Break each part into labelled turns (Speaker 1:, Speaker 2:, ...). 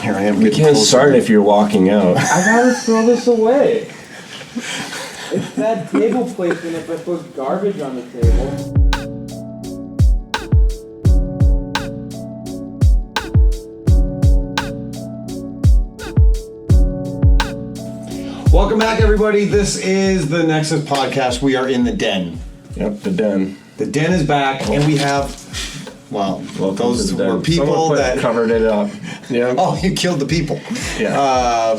Speaker 1: Here I am.
Speaker 2: We can't start if you're walking out.
Speaker 3: I gotta throw this away. It's bad table placement if I put garbage on the table.
Speaker 1: Welcome back, everybody. This is the Nexus podcast. We are in the den.
Speaker 2: Yep, the den.
Speaker 1: The den is back, and we have, those were people that
Speaker 2: covered it up. Yeah.
Speaker 1: Oh, you killed the people.
Speaker 2: Yeah.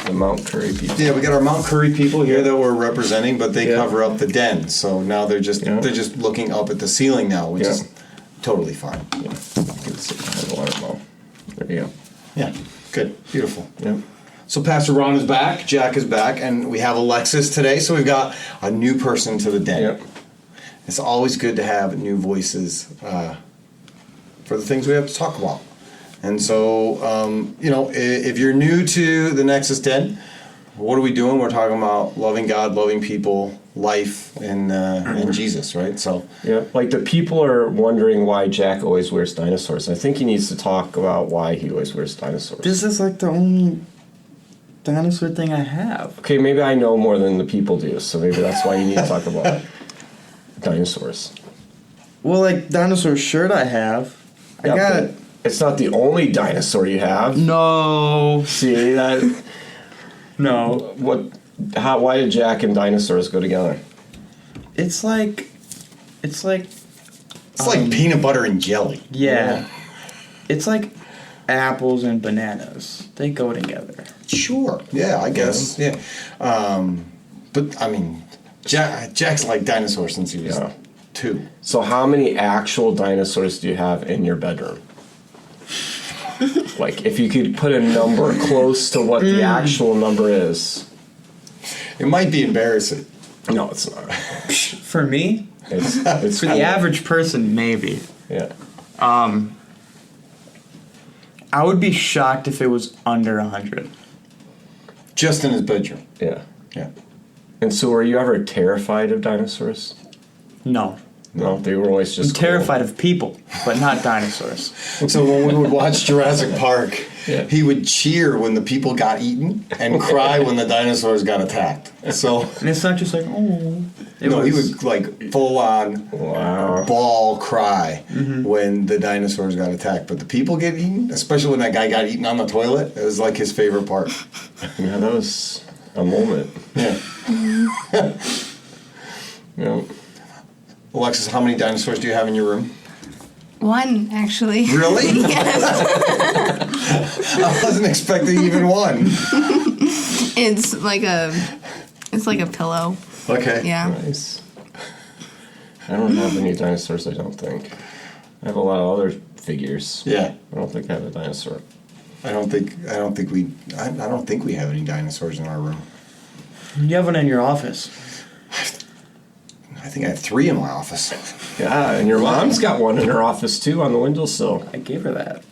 Speaker 2: The Mount Curry people.
Speaker 1: Yeah, we got our Mount Curry people here that we're representing, but they cover up the den. So now they're just looking up at the ceiling now, which is totally fine.
Speaker 2: Yeah. You can see the alarm bell. There you go.
Speaker 1: Yeah. Good. Beautiful.
Speaker 2: Yeah.
Speaker 1: So Pastor Ron is back, Jack is back, and we have Alexis today. So we've got a new person to the den.
Speaker 2: Yep.
Speaker 1: It's always good to have new voices for the things we have to talk about. And so, if you're new to the Nexus Den, what are we doing? We're talking about loving God, loving people, life, and Jesus, right? So,
Speaker 2: yeah, like the people are wondering why Jack always wears dinosaurs. I think he needs to talk about why he always wears dinosaurs.
Speaker 3: This is like the only dinosaur thing I have.
Speaker 2: Okay, maybe I know more than the people do, so maybe that's why you need to talk about dinosaurs.
Speaker 3: Well, like dinosaur shirt I have.
Speaker 2: Yeah,
Speaker 3: I got it.
Speaker 2: It's not the only dinosaur you have.
Speaker 3: No.
Speaker 2: See that?
Speaker 3: No.
Speaker 2: Why did Jack and dinosaurs go together?
Speaker 3: It's like
Speaker 1: peanut butter and jelly.
Speaker 3: Yeah. It's like apples and bananas. They go together.
Speaker 1: Sure. Yeah, I guess. Yeah. But, I mean, Jack's like dinosaurs since he was 2.
Speaker 2: So how many actual dinosaurs do you have in your bedroom? Like, if you could put a number close to what the actual number is.
Speaker 1: It might be embarrassing.
Speaker 2: No, it's not.
Speaker 3: For me?
Speaker 2: It's
Speaker 3: For the average person, maybe.
Speaker 2: Yeah.
Speaker 3: I would be shocked if it was under 100.
Speaker 1: Just in his bedroom.
Speaker 2: Yeah.
Speaker 1: Yeah.
Speaker 2: And so were you ever terrified of dinosaurs?
Speaker 3: No.
Speaker 2: No, they were always just
Speaker 3: I'm terrified of people, but not dinosaurs.
Speaker 1: So when we would watch Jurassic Park, he would cheer when the people got eaten and cry when the dinosaurs got attacked. So,
Speaker 3: and it's not just like, oh.
Speaker 1: He would like full on bawl cry when the dinosaurs got attacked. But the people get eaten, especially when that guy got eaten on the toilet, it was like his favorite part.
Speaker 2: Yeah, that was a moment.
Speaker 1: Yeah.
Speaker 2: Yeah.
Speaker 1: Alexis, how many dinosaurs do you have in your room?
Speaker 4: 1, actually.
Speaker 1: Really?
Speaker 4: Yes.
Speaker 1: I wasn't expecting even one.
Speaker 4: It's like a pillow.
Speaker 1: Okay.
Speaker 4: Yeah.
Speaker 2: Nice. I don't have any dinosaurs, I don't think. I have a lot of other figures.
Speaker 1: Yeah.
Speaker 2: I don't think I have a dinosaur.
Speaker 1: I don't think we have any dinosaurs in our room.
Speaker 3: You have one in your office.
Speaker 1: I think I have 3 in my office.
Speaker 2: Yeah, and your mom's got one in her office too on the windowsill.
Speaker 3: I gave her that.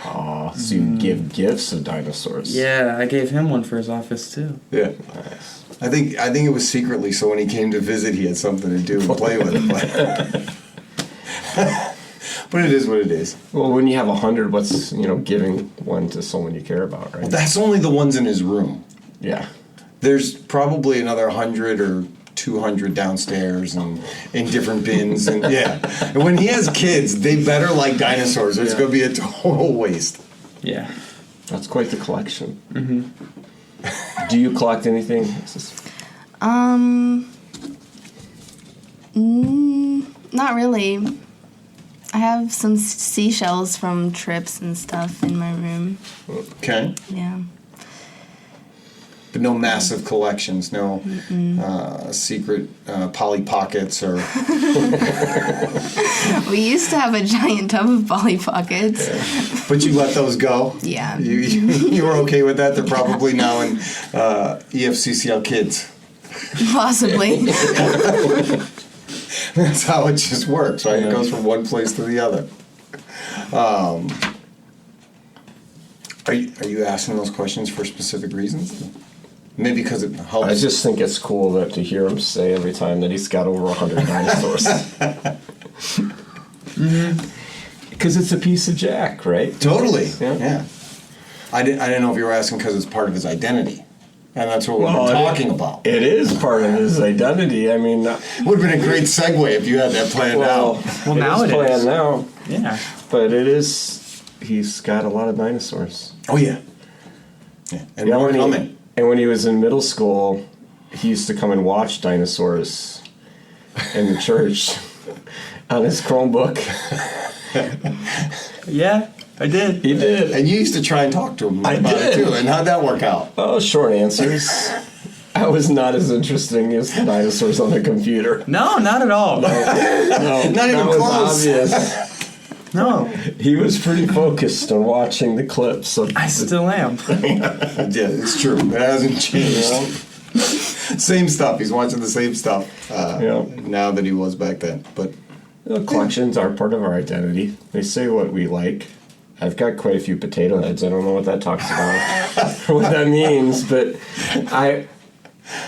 Speaker 2: Oh, so you give gifts of dinosaurs.
Speaker 3: Yeah, I gave him one for his office too.
Speaker 1: Yeah.
Speaker 2: Nice.
Speaker 1: I think it was secretly so when he came to visit he had something to do and play with it. But it is what it is.
Speaker 2: Well, when you have 100, what's, giving one to someone you care about, right?
Speaker 1: Well, that's only the ones in his room.
Speaker 2: Yeah.
Speaker 1: There's probably another 100 or 200 downstairs and in different bins. And and when he has kids, they better like dinosaurs or it's going to be a total waste.
Speaker 3: Yeah.
Speaker 2: That's quite the collection. Mm-hmm. Do you collect anything?
Speaker 4: Not really. I have some seashells from trips and stuff in my room.
Speaker 1: Okay.
Speaker 4: Yeah.
Speaker 1: But no massive collections, no secret Polly Pockets or...
Speaker 4: We used to have a giant tub of Polly Pockets.
Speaker 1: Yeah. But you let those go?
Speaker 4: Yeah.
Speaker 1: You were okay with that? They're probably now in EFCCL Kids.
Speaker 4: Possibly.
Speaker 1: That's how it just works, right? It goes from one place to the other. Are you asking those questions for specific reasons? Maybe because it helps.
Speaker 2: I just think it's cool to hear him say every time that he's got over 100 dinosaurs. Because it's a piece of Jack, right?
Speaker 1: Totally. Yeah. I didn't know if you were asking because it's part of his identity. And that's what we're talking about.
Speaker 2: It is part of his identity. I mean,
Speaker 1: Would have been a great segue if you had that planned out.
Speaker 3: Well, now it is.
Speaker 2: planned now.
Speaker 3: Yeah.
Speaker 2: But it is. He's got a lot of dinosaurs.
Speaker 1: Oh, yeah. Yeah. And more coming.
Speaker 2: And when he was in middle school, he used to come and watch dinosaurs in the church on his Chromebook.
Speaker 3: Yeah, I did.
Speaker 2: He did.
Speaker 1: And you used to try and talk to him
Speaker 2: I
Speaker 1: about it,
Speaker 2: did.
Speaker 1: too. And how'd that work out?
Speaker 2: Oh, short answers. I was not as interesting as the dinosaurs on the computer.
Speaker 3: No, not at all.
Speaker 2: No,
Speaker 1: Not even
Speaker 2: that was
Speaker 1: close.
Speaker 2: obvious.
Speaker 3: No,
Speaker 2: He was pretty focused on watching the clips of
Speaker 3: I still am.
Speaker 1: Yeah, it's true. It hasn't changed. Same stuff. He's watching the same stuff now that he was back then. But
Speaker 2: collections are part of our identity. They say what we like. I've got quite a few potato heads. I don't know what that talks about or what that means, but I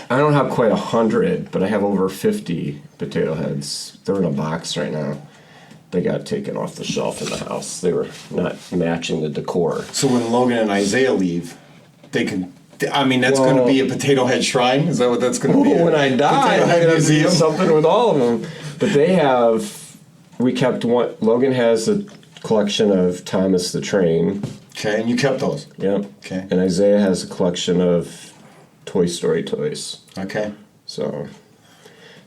Speaker 2: don't have quite 100, but I have over 50 potato heads. They're in a box right now. They got taken off the shelf in the house. They were not matching the decor.
Speaker 1: so when Logan and Isaiah leave, they can. I mean, that's going to be a potato head shrine. Is that what that's going to be?
Speaker 2: When I die,
Speaker 1: Potato
Speaker 2: I'm
Speaker 1: head
Speaker 2: going to do
Speaker 1: museum?
Speaker 2: something with all of them. But they have. We kept one. Logan has a collection of Thomas the Train.
Speaker 1: Okay, and you kept those.
Speaker 2: Yep.
Speaker 1: Okay.
Speaker 2: And Isaiah has a collection of Toy Story toys.
Speaker 1: Okay.
Speaker 2: So.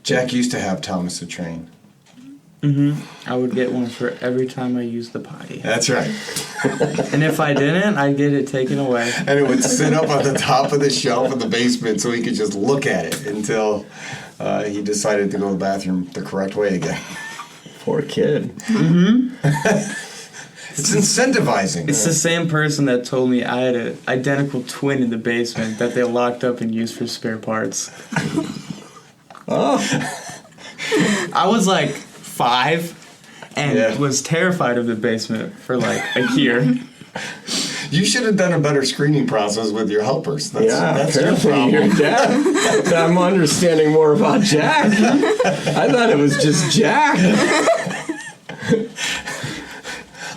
Speaker 1: Jack used to have Thomas the Train.
Speaker 3: I would get one for every time I used the potty.
Speaker 1: That's right.
Speaker 3: And if I didn't, I'd get it taken away.
Speaker 1: And it would sit up on the top of the shelf in the basement so he could just look at it until he decided to go to the bathroom the correct way again.
Speaker 2: Poor kid.
Speaker 1: It's incentivizing.
Speaker 3: It's the same person that told me I had an identical twin in the basement that they locked up and used for spare parts. I was like 5 and was terrified of the basement for like a year.
Speaker 1: You should have done a better screening process with your helpers. That's your
Speaker 2: apparently
Speaker 1: problem.
Speaker 2: your dad. I'm understanding more about Jack. I thought it was just Jack.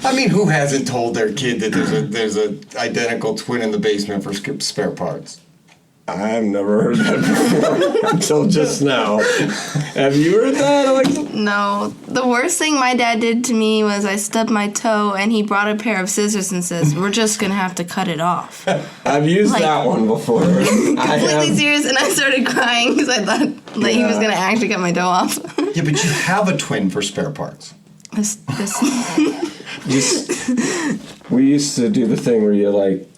Speaker 1: I mean, who hasn't told their kid that there's a identical twin in the basement for spare parts?
Speaker 2: I've never heard that before until just now. Have you heard that, Alexa?
Speaker 4: No, the worst thing my dad did to me was I stubbed my toe and he brought a pair of scissors and says, "We're just gonna have to cut it off."
Speaker 2: I've used that one before.
Speaker 4: Completely serious, and I started crying because I thought that he was gonna actually cut my toe off.
Speaker 1: Yeah, but you have a twin for spare parts.
Speaker 2: We used to do the thing where you like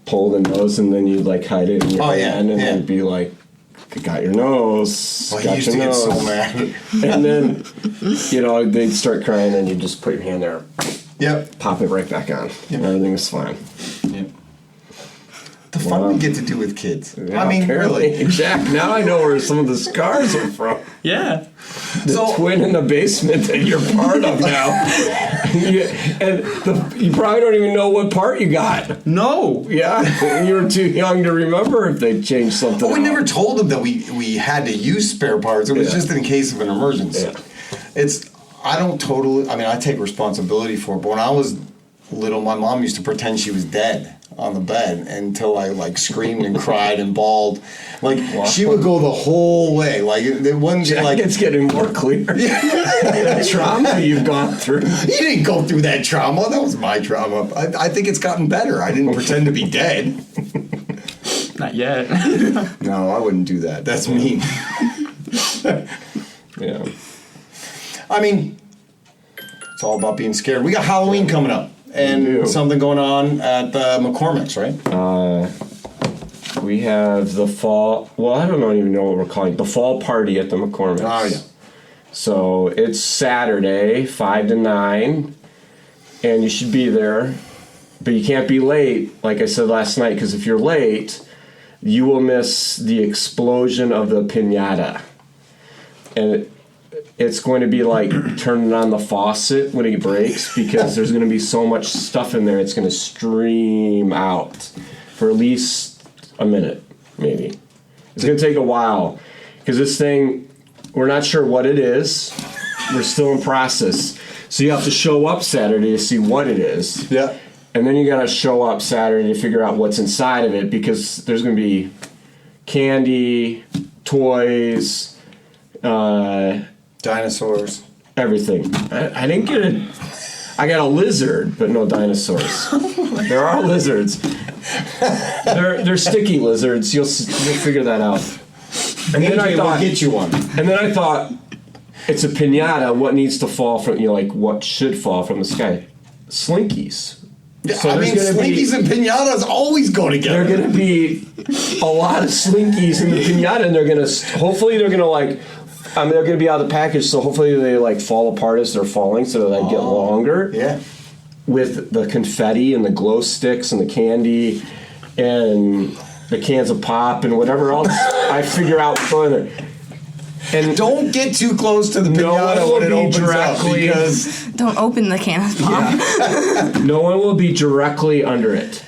Speaker 2: pull the nose and then you like hide it in your hand and then be like, "Got your nose."
Speaker 1: Well,
Speaker 2: got
Speaker 1: he used to
Speaker 2: your
Speaker 1: get
Speaker 2: nose.
Speaker 1: so mad.
Speaker 2: And then, they'd start crying and you just put your hand there,
Speaker 1: Yep.
Speaker 2: pop it right back on, and everything was fine.
Speaker 1: Yep. The fun we get to do with kids.
Speaker 2: Yeah,
Speaker 1: I mean,
Speaker 2: apparently.
Speaker 1: really.
Speaker 2: Jack, now I know where some of the scars are from.
Speaker 3: Yeah.
Speaker 2: The twin in the basement that you're part of now. You probably don't even know what part you got.
Speaker 3: No.
Speaker 2: Yeah, you were too young to remember if they changed something.
Speaker 1: We
Speaker 2: out.
Speaker 1: never told them that we had to use spare parts. It was just in case of an emergency.
Speaker 2: Yeah.
Speaker 1: I take responsibility for it, but when I was little, my mom used to pretend she was dead on the bed until I like screamed and cried and bawled. Like she would go the whole way. Like it wasn't like
Speaker 2: it's getting more clear. The trauma you've gone through.
Speaker 1: you didn't go through that trauma. That was my trauma. I think it's gotten better. I didn't pretend to be dead.
Speaker 3: Not yet.
Speaker 1: No, I wouldn't do that. That's mean.
Speaker 2: Yeah.
Speaker 1: I mean, it's all about being scared. We got Halloween coming up and something going on at McCormick's, right?
Speaker 2: We have the fall. Well, I don't even know what we're calling it. The fall party at the McCormick's.
Speaker 1: Oh, yeah.
Speaker 2: So it's Saturday, 5 to 9, and you should be there. But you can't be late, like I said last night, because if you're late, you will miss the explosion of the piñata. And it's going to be like turning on the faucet when it breaks, because there's going to be so much stuff in there, it's going to stream out for at least a minute, maybe. It's going to take a while, because this thing, we're not sure what it is. We're still in process. So you have to show up Saturday to see what it is.
Speaker 1: Yeah.
Speaker 2: And then you got to show up Saturday to figure out what's inside of it, because there's going to be candy, toys,
Speaker 1: Dinosaurs.
Speaker 2: everything. I didn't get it. I got a lizard, but no dinosaurs. There are lizards. They're sticky lizards. You'll figure that out. And then I thought,
Speaker 1: we'll get you one.
Speaker 2: And then I thought, it's a piñata. What needs to fall from, like what should fall from the sky? Slinkies.
Speaker 1: Yeah,
Speaker 2: So
Speaker 1: I mean, Slinkies and piñatas always go together.
Speaker 2: They're going to be a lot of Slinkies in the piñata, and they're going to, hopefully they're going to like, they're going to be out of the package, so hopefully they like fall apart as they're falling, so they get longer.
Speaker 1: Yeah.
Speaker 2: With the confetti and the glow sticks and the candy and the cans of pop and whatever else I figure out further. And
Speaker 1: Don't get too close to the piñata when it opens up, because
Speaker 4: Don't open the can of pop.
Speaker 2: no one will be directly under it.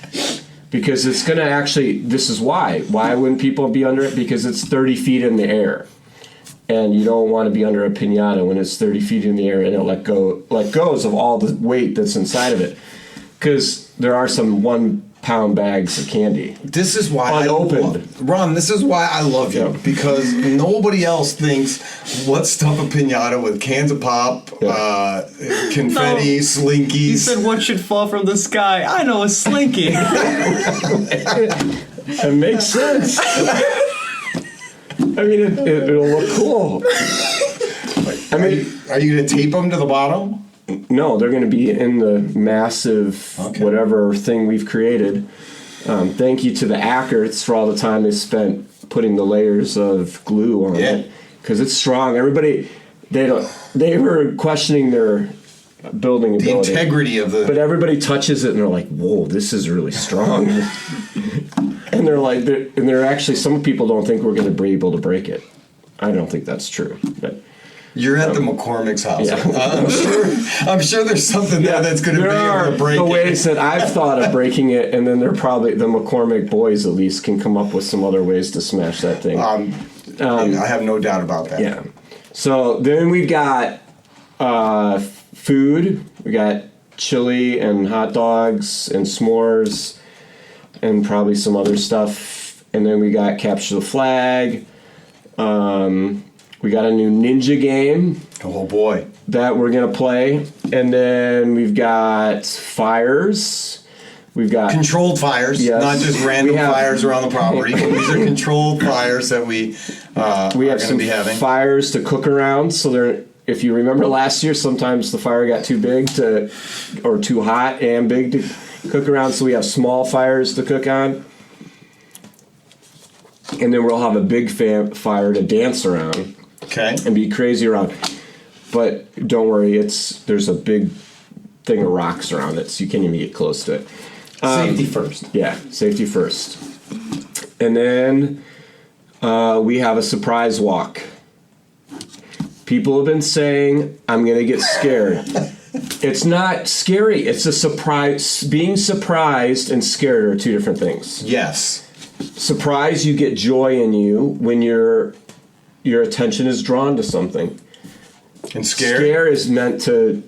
Speaker 2: Because it's going to actually, this is why. Why wouldn't people be under it? Because it's 30 feet in the air. And you don't want to be under a piñata when it's 30 feet in the air and it let goes of all the weight that's inside of it. Because there are some 1 pound bags of candy.
Speaker 1: this is why
Speaker 2: Unopened.
Speaker 1: Ron, this is why I love you.
Speaker 2: Yeah.
Speaker 1: Because nobody else thinks, let's stuff a piñata with cans of pop, confetti,
Speaker 5: You
Speaker 1: Slinkies.
Speaker 5: said what should fall from the sky? I know a slinky.
Speaker 2: It makes sense. I mean, it'll look cool. I mean,
Speaker 1: Are you going to tape them to the bottom?
Speaker 2: no, they're going to be in the massive whatever thing we've created. Thank you to the Ackerts for all the time they spent putting the layers of glue on it, because it's strong. Everybody, they were questioning their building
Speaker 1: The
Speaker 2: ability.
Speaker 1: integrity of the...
Speaker 2: But everybody touches it and they're like, "Whoa, this is really strong." And they're actually, some people don't think we're going to be able to break it. I don't think that's true. But
Speaker 1: You're at the McCormick's house.
Speaker 2: Yeah.
Speaker 1: I'm sure there's something there that's going to be
Speaker 2: there are
Speaker 1: able to break
Speaker 2: the
Speaker 1: it.
Speaker 2: ways that I've thought of breaking it, and then they're probably, the McCormick boys at least can come up with some other ways to smash that thing.
Speaker 1: I have no doubt about that.
Speaker 2: Yeah. So then we've got food. We got chili and hot dogs and s'mores and probably some other stuff. And then we got capture the flag. We got a new ninja game
Speaker 1: Oh boy.
Speaker 2: that we're gonna play. And then we've got fires. We've got
Speaker 1: Controlled fires,
Speaker 2: Yes.
Speaker 1: not just random
Speaker 2: We have-
Speaker 1: fires around the property. These are controlled fires that we are
Speaker 2: we have
Speaker 1: going to
Speaker 2: some
Speaker 1: be having.
Speaker 2: fires to cook around. So there, if you remember last year, sometimes the fire got too big or too hot and big to cook around. So we have small fires to cook on, and then we'll have a big fire to dance around
Speaker 1: Okay.
Speaker 2: and be crazy around. But don't worry, there's a big thing of rocks around it, so you can't even get close to it.
Speaker 1: Safety first.
Speaker 2: Yeah, safety first. And then we have a surprise walk. People have been saying, I'm going to get scared. It's not scary. It's a surprise. Being surprised and scared are two different things.
Speaker 1: Yes.
Speaker 2: Surprise, you get joy in you when your attention is drawn to something.
Speaker 1: And scared.
Speaker 2: Scare is meant to...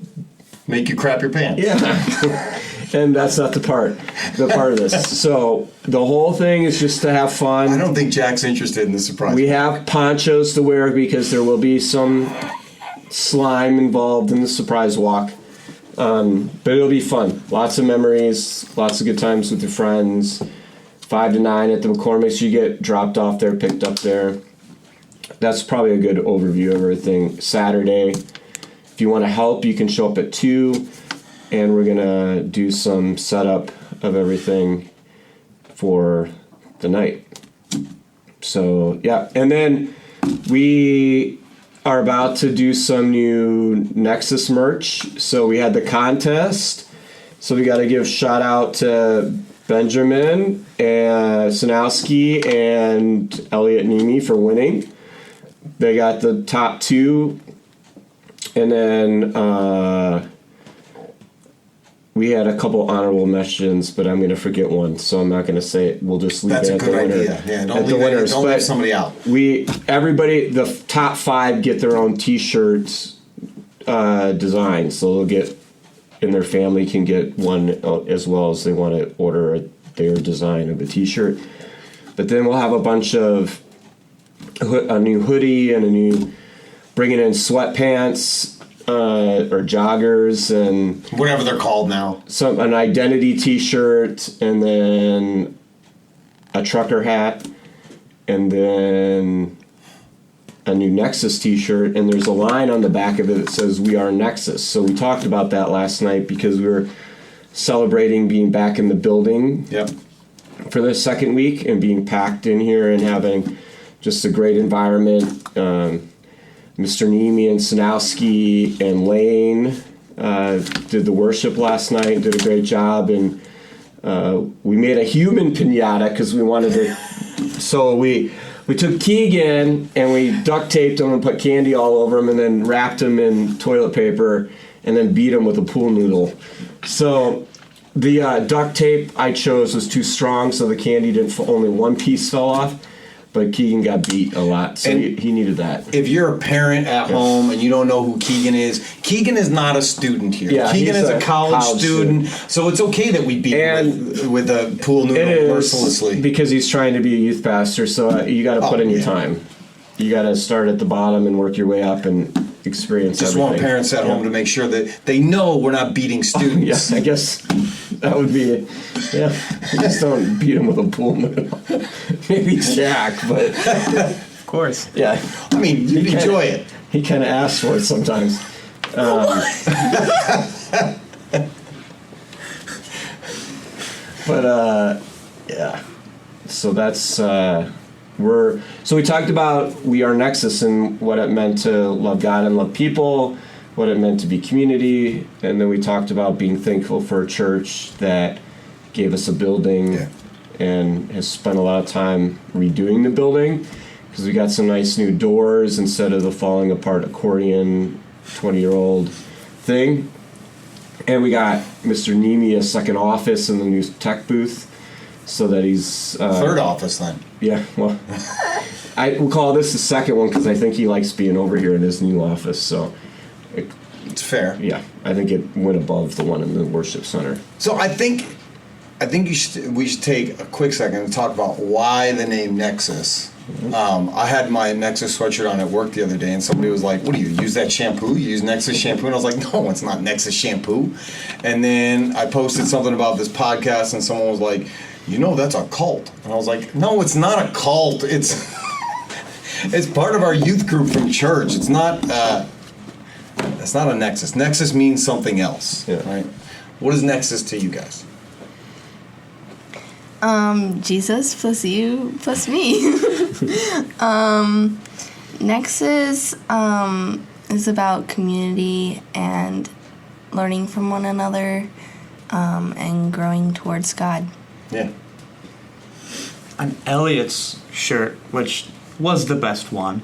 Speaker 1: Make you crap your pants.
Speaker 2: Yeah. And that's not the part of this. So the whole thing is just to have fun.
Speaker 1: I don't think Jack's interested in the surprise.
Speaker 2: We have ponchos to wear because there will be some slime involved in the surprise walk. But it'll be fun. Lots of memories, lots of good times with your friends. 5 to 9 at the McCormick's. You get dropped off there, picked up there. That's probably a good overview of everything. Saturday, if you want to help, you can show up at 2. And we're going to do some setup of everything for the night. So, yeah. And then we are about to do some new Nexus merch. So we had the contest. So we got to give shout out to Benjamin and Sanowski and Elliot Nemi for winning. They got the top 2. And then... we had a couple honorable mentions, but I'm going to forget one, so I'm not going to say it. We'll just leave
Speaker 1: That's
Speaker 2: it
Speaker 1: a
Speaker 2: at the
Speaker 1: good
Speaker 2: winner.
Speaker 1: idea. Yeah,
Speaker 2: At
Speaker 1: don't
Speaker 2: the winners.
Speaker 1: leave
Speaker 2: But
Speaker 1: somebody out.
Speaker 2: everybody, the top 5 get their own T-shirts design, so they'll get and their family can get one as well as they want to order their design of a t-shirt. But then we'll have a bunch of a new hoodie and bringing in sweatpants or joggers and
Speaker 1: Whatever they're called now.
Speaker 2: an identity t-shirt, and then a trucker hat, and then a new Nexus t-shirt, and there's a line on the back of it that says "We Are Nexus." So we talked about that last night because we were celebrating being back in the building
Speaker 1: Yep.
Speaker 2: for the second week and being packed in here and having just a great environment. Mr. Nemi and Sanowski and Lane did the worship last night and did a great job, and we made a human piñata because we wanted to. So we took Keegan and we duct taped him and put candy all over him and then wrapped him in toilet paper and then beat him with a pool noodle. So the duct tape I chose was too strong, so the candy only one piece fell off. But Keegan got beat a lot, so he needed that.
Speaker 1: If you're a parent at home and you don't know who Keegan is not a student here.
Speaker 2: Yeah,
Speaker 1: Keegan
Speaker 2: he's
Speaker 1: is a
Speaker 2: a
Speaker 1: college
Speaker 2: college
Speaker 1: student, so it's okay that we beat him with a pool
Speaker 2: It
Speaker 1: noodle
Speaker 2: is
Speaker 1: mercilessly.
Speaker 2: because he's trying to be a youth pastor, so you got to put in your time. You got to start at the bottom and work your way up and experience
Speaker 1: Just
Speaker 2: everything.
Speaker 1: want parents at home to make sure that they know we're not beating students.
Speaker 2: Yeah, I guess that would be it. Yeah, just don't beat him with a pool noodle. Maybe Jack, but
Speaker 5: Of course.
Speaker 2: yeah,
Speaker 1: I mean, you enjoy it.
Speaker 2: he kind of asks for it sometimes. But yeah, so that's so we talked about We Are Nexus and what it meant to love God and love people, what it meant to be community, and then we talked about being thankful for a church that gave us a building and has spent a lot of time redoing the building because we got some nice new doors instead of the falling apart accordion 20-year-old thing. And we got Mr. Nemi a second office in the new tech booth so that he's...
Speaker 1: Third office then.
Speaker 2: Yeah, well, I will call this the second one because I think he likes being over here in his new office. So,
Speaker 1: It's fair.
Speaker 2: yeah, I think it went above the one in the worship center.
Speaker 1: So I think we should take a quick second to talk about why the name Nexus. I had my Nexus sweatshirt on at work the other day, and somebody was like, "What do you use that shampoo? You use Nexus shampoo?" And I was like, "No, it's not Nexus shampoo." And then I posted something about this podcast, and someone was like, "You know, that's a cult." And I was like, "No, it's not a cult. It's it's part of our youth group from church. It's not a Nexus. Nexus means something else, right? What is Nexus to you guys?"
Speaker 4: Jesus plus you plus me. Nexus is about community and learning from one another and growing towards God.
Speaker 1: Yeah.
Speaker 5: On Elliot's shirt, which was the best one,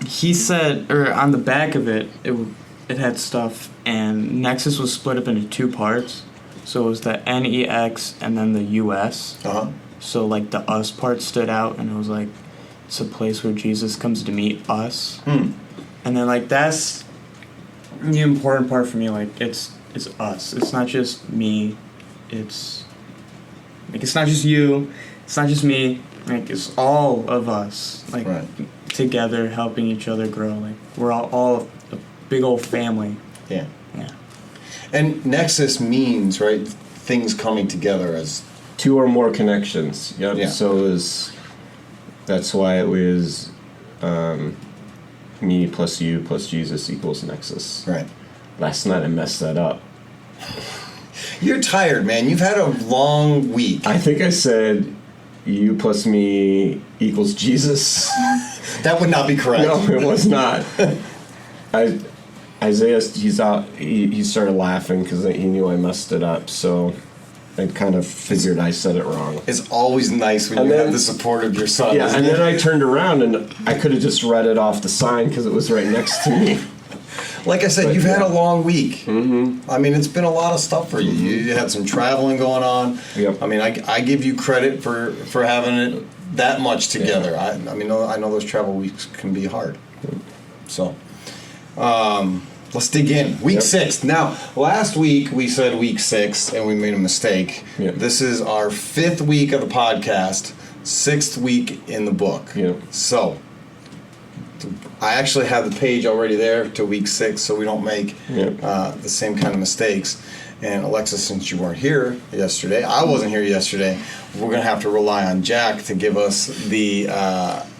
Speaker 5: he said, or on the back of it, it had stuff, and Nexus was split up into two parts. So it was the NEX and then the US.
Speaker 1: Uh-huh.
Speaker 5: So like the us part stood out, and it was like it's a place where Jesus comes to meet us. And then like that's the important part for me. Like it's us. It's not just me. It's not just you. It's not just me. Like it's all of us. Like together, helping each other grow. Like we're all a big old family.
Speaker 1: Yeah.
Speaker 5: Yeah.
Speaker 1: And Nexus means, right, things coming together as...
Speaker 2: Two or more connections. Yep.
Speaker 1: Yeah.
Speaker 2: So that's why it was me plus you plus Jesus equals Nexus.
Speaker 1: Right.
Speaker 2: Last night I messed that up.
Speaker 1: You're tired, man. You've had a long week.
Speaker 2: I think I said you plus me equals Jesus.
Speaker 1: That would not be correct.
Speaker 2: No, it was not. Isaiah, he's out. He started laughing because he knew I messed it up. So I kind of figured I said it wrong.
Speaker 1: It's always nice when you have the support of your son.
Speaker 2: Yeah, and then I turned around and I could have just read it off the sign because it was right next to me.
Speaker 1: Like I said, you've had a long week. Mm-hmm. I mean, it's been a lot of stuff for you. You had some traveling going on.
Speaker 2: Yep.
Speaker 1: I mean, I give you credit for having it that much together. Yeah. I mean, I know those travel weeks can be hard. So, Let's dig in. Week
Speaker 2: Yep.
Speaker 1: 6. Now, last week we said week 6 and we made a mistake.
Speaker 2: Yep.
Speaker 1: This is our 5th week of the podcast, 6th week in the book.
Speaker 2: Yep.
Speaker 1: So, I actually have the page already there to week 6 so we don't make
Speaker 2: Yep.
Speaker 1: the same kind of mistakes. And Alexa, since you weren't here yesterday, I wasn't here yesterday, we're going to have to rely on Jack to give us the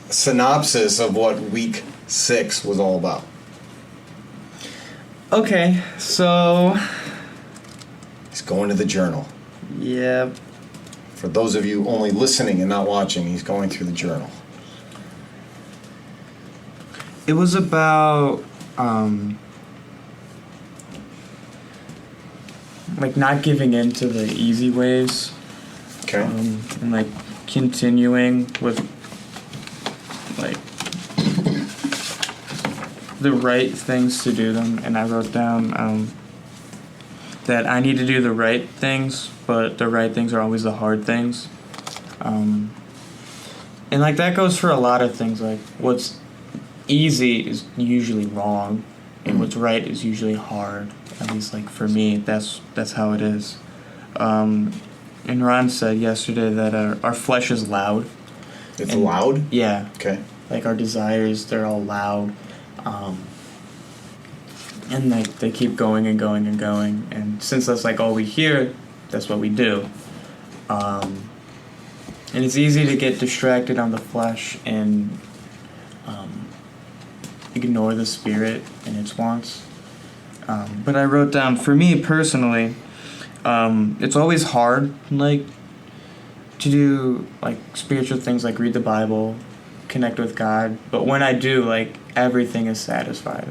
Speaker 1: synopsis of what week 6 was all about.
Speaker 5: Okay, so
Speaker 1: He's going to the journal.
Speaker 5: yeah,
Speaker 1: For those of you only listening and not watching, he's going through the journal.
Speaker 5: it was about like not giving in to the easy ways,
Speaker 1: Okay.
Speaker 5: and like continuing with like the right things to do them. And I wrote down that I need to do the right things, but the right things are always the hard things. And like that goes for a lot of things. Like what's easy is usually wrong, and what's right is usually hard. At least like for me, that's how it is. And Ron said yesterday that our flesh is loud.
Speaker 1: It's
Speaker 5: and-
Speaker 1: loud?
Speaker 5: Yeah,
Speaker 1: Okay.
Speaker 5: like our desires, they're all loud. And like they keep going and going and going. And since that's like all we hear, that's what we do. And it's easy to get distracted on the flesh and ignore the spirit and its wants. But I wrote down, for me personally, it's always hard, like, to do like spiritual things, like read the Bible, connect with God. But when I do, like, everything is satisfied.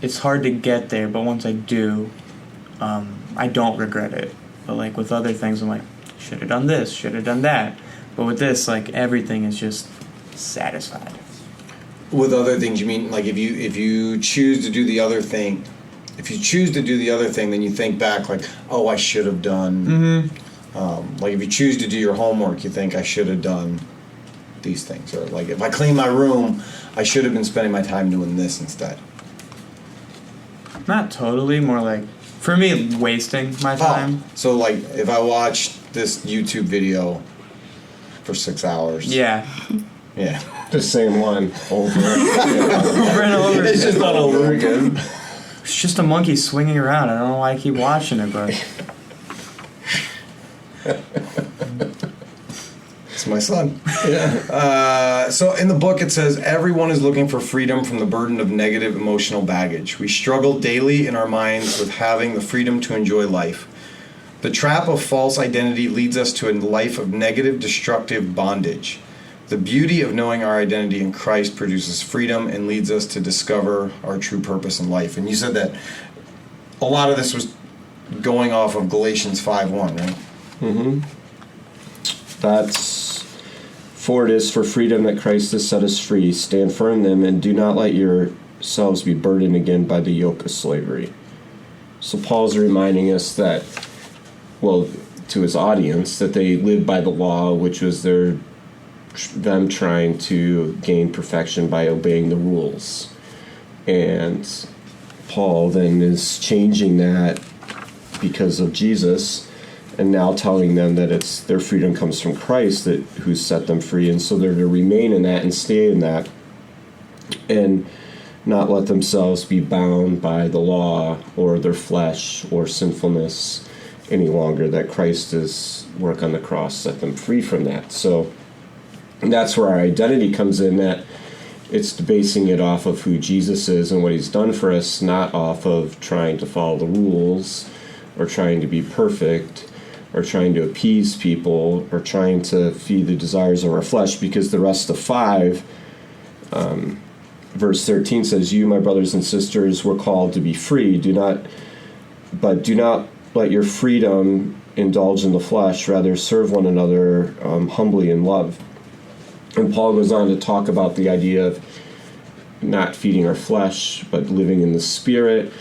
Speaker 5: It's hard to get there, but once I do, I don't regret it. But like with other things, I'm like, should have done this, should have done that. But with this, like, everything is just satisfied.
Speaker 1: With other things, you mean like if you choose to do the other thing, then you think back like, oh, I should have done. Like if you choose to do your homework, you think I should have done these things, or like if I clean my room, I should have been spending my time doing this instead.
Speaker 5: Not totally, more like, for me, wasting my time.
Speaker 1: So like if I watch this YouTube video for 6 hours.
Speaker 5: Yeah.
Speaker 1: Yeah.
Speaker 2: The same one over.
Speaker 5: Over and over.
Speaker 1: It's just not over again.
Speaker 5: It's just a monkey swinging around. I don't know why I keep watching it, but
Speaker 1: It's my son. So in the book it says, everyone is looking for freedom from the burden of negative emotional baggage. We struggle daily in our minds with having the freedom to enjoy life. The trap of false identity leads us to a life of negative, destructive bondage. The beauty of knowing our identity in Christ produces freedom and leads us to discover our true purpose in life. And you said that a lot of this was going off of Galatians 5:1, right?
Speaker 2: That's, for it is for freedom that Christ has set us free. Stand firm then, and do not let yourselves be burdened again by the yoke of slavery. So Paul's reminding us that, well, to his audience, that they lived by the law, which was them trying to gain perfection by obeying the rules. And Paul then is changing that because of Jesus, and now telling them that it's their freedom comes from Christ, that who set them free, and so they're to remain in that and stay in that, and not let themselves be bound by the law or their flesh or sinfulness any longer. That Christ's work on the cross set them free from that. So that's where our identity comes in, that it's basing it off of who Jesus is and what he's done for us, not off of trying to follow the rules or trying to be perfect or trying to appease people or trying to feed the desires of our flesh. Because the rest of 5, verse 13 says, you, my brothers and sisters, were called to be free. Do not let your freedom indulge in the flesh. Rather, serve one another humbly in love. And Paul goes on to talk about the idea of not feeding our flesh, but living in the Spirit,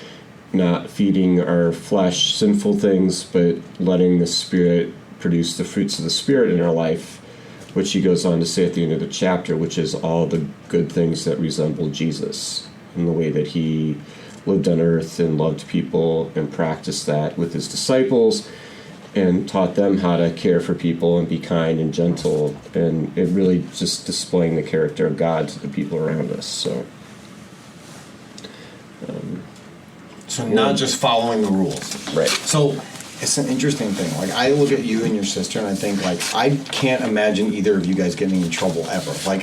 Speaker 2: not feeding our flesh sinful things, but letting the Spirit produce the fruits of the Spirit in our life, which he goes on to say at the end of the chapter, which is all the good things that resemble Jesus in the way that he lived on earth and loved people and practiced that with his disciples and taught them how to care for people and be kind and gentle, and it really just displaying the character of God to the people around us.
Speaker 1: So not just following the rules.
Speaker 2: Right.
Speaker 1: So it's an interesting thing. Like, I look at you and your sister and I think, like, I can't imagine either of you guys getting in trouble ever. Like,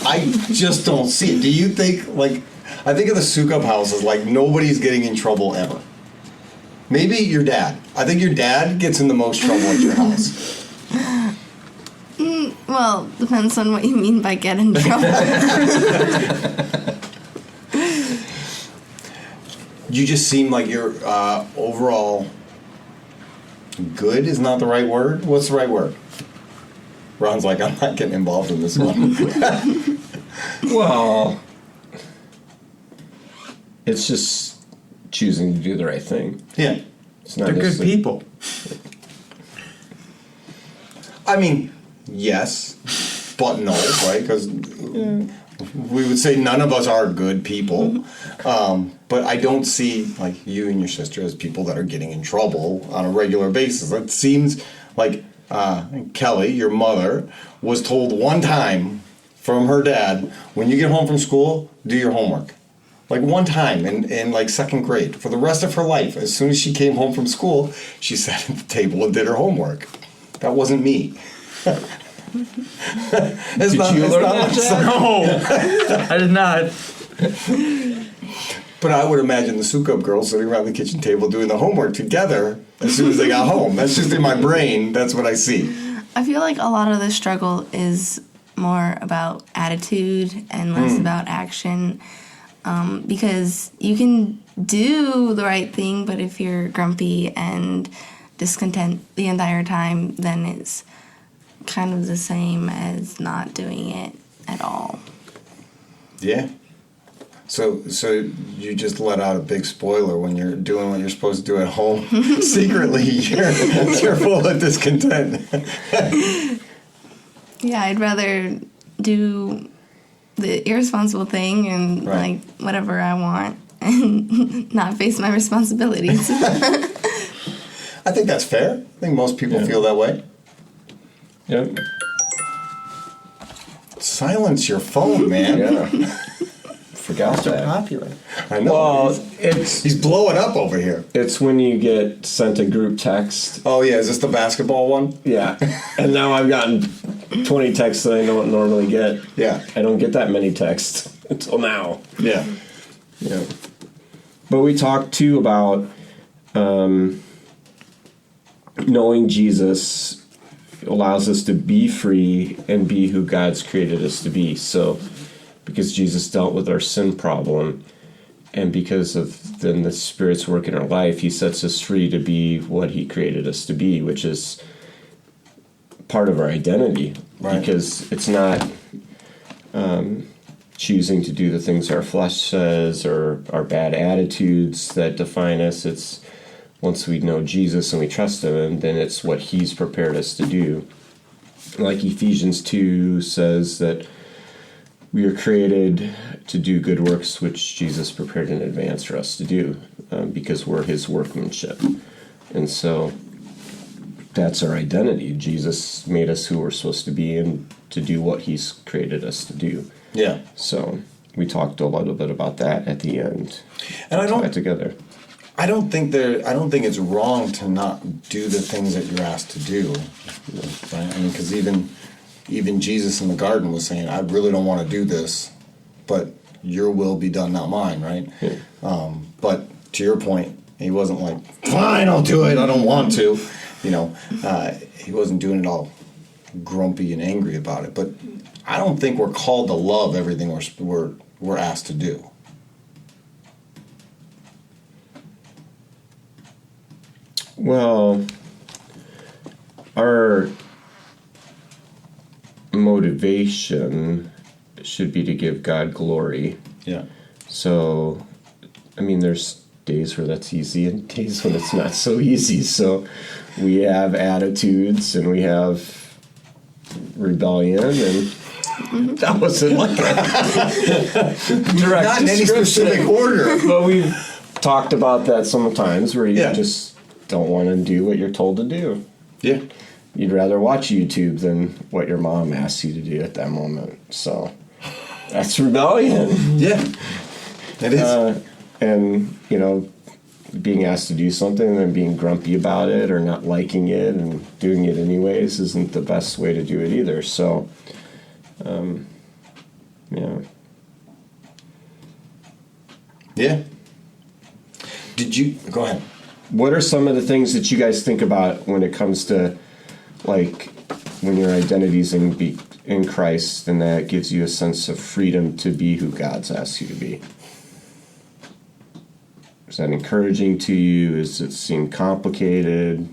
Speaker 1: I just don't see it. Do you think, like, I think of the Sukup house as like nobody's getting in trouble ever. Maybe your dad. I think your dad gets in the most trouble at your house.
Speaker 4: Well, depends on what you mean by get in trouble.
Speaker 1: You just seem like you're overall good is not the right word. What's the right word? Ron's like, I'm not getting involved in this one.
Speaker 2: Well, it's just choosing to do the right thing.
Speaker 1: Yeah.
Speaker 2: It's not
Speaker 5: They're good
Speaker 2: necessarily-
Speaker 5: people.
Speaker 1: I mean, yes, but no, right? Because we would say none of us are good people. But I don't see, like, you and your sister as people that are getting in trouble on a regular basis. It seems like Kelly, your mother, was told one time from her dad, when you get home from school, do your homework. Like, one time in like second grade. For the rest of her life, as soon as she came home from school, she sat at the table and did her homework. That wasn't me.
Speaker 2: Did you learn that, Jack?
Speaker 5: No, I did not.
Speaker 1: But I would imagine the Sukup girls sitting around the kitchen table doing the homework together as soon as they got home. That's just in my brain. That's what I see.
Speaker 4: I feel like a lot of the struggle is more about attitude and less about action. Because you can do the right thing, but if you're grumpy and discontent the entire time, then it's kind of the same as not doing it at all.
Speaker 1: Yeah. So you just let out a big spoiler when you're doing what you're supposed to do at home. Secretly, you're full of discontent.
Speaker 4: Yeah, I'd rather do the irresponsible thing and
Speaker 1: Right.
Speaker 4: like whatever I want and not face my responsibilities.
Speaker 1: I think that's fair. I think most people feel that way.
Speaker 2: Yep.
Speaker 1: Silence your phone, man.
Speaker 2: Yeah. Forgot that.
Speaker 5: Popular.
Speaker 1: I know.
Speaker 2: Well,
Speaker 1: He's blowing up over here.
Speaker 2: it's when you get sent a group text.
Speaker 1: Oh, yeah. Is this the basketball one?
Speaker 2: Yeah. And now I've gotten 20 texts that I don't normally get.
Speaker 1: Yeah.
Speaker 2: I don't get that many texts until now.
Speaker 1: Yeah.
Speaker 2: Yeah. But we talked too about knowing Jesus allows us to be free and be who God's created us to be. So, because Jesus dealt with our sin problem, and because of then the Spirit's work in our life, He sets us free to be what He created us to be, which is part of our identity.
Speaker 1: Right.
Speaker 2: Because it's not choosing to do the things our flesh says or our bad attitudes that define us. It's once we know Jesus and we trust Him, and then it's what He's prepared us to do. Like Ephesians 2 says that we are created to do good works which Jesus prepared in advance for us to do, because we're His workmanship. And so that's our identity. Jesus made us who we're supposed to be and to do what He's created us to do.
Speaker 1: Yeah.
Speaker 2: So we talked a little bit about that at the end.
Speaker 1: And I
Speaker 2: Tie it
Speaker 1: don't
Speaker 2: together.
Speaker 1: I don't think it's wrong to not do the things that you're asked to do. Right? I mean, because even Jesus in the garden was saying, I really don't want to do this, but your will be done, not mine, right?
Speaker 2: Yeah.
Speaker 1: But to your point, he wasn't like, fine, I'll do it, I don't want to. He wasn't doing it all grumpy and angry about it. But I don't think we're called to love everything we're asked to do.
Speaker 2: Well, our motivation should be to give God glory.
Speaker 1: Yeah.
Speaker 2: So, I mean, there's days where that's easy and days when it's not so easy. So we have attitudes and we have rebellion, and That wasn't like a direct
Speaker 1: Not in any
Speaker 2: description.
Speaker 1: specific order.
Speaker 2: But we've talked about that sometimes where you
Speaker 1: Yeah.
Speaker 2: just don't want to do what you're told to do.
Speaker 1: Yeah.
Speaker 2: You'd rather watch YouTube than what your mom asks you to do at that moment. So that's rebellion.
Speaker 1: Yeah. It is.
Speaker 2: And, you know, being asked to do something and being grumpy about it or not liking it and doing it anyways isn't the best way to do it either. So, yeah.
Speaker 1: Yeah. Did you go ahead?
Speaker 2: What are some of the things that you guys think about when it comes to, like, when your identity's in Christ and that gives you a sense of freedom to be who God's asked you to be? Is that encouraging to you? Does it seem complicated?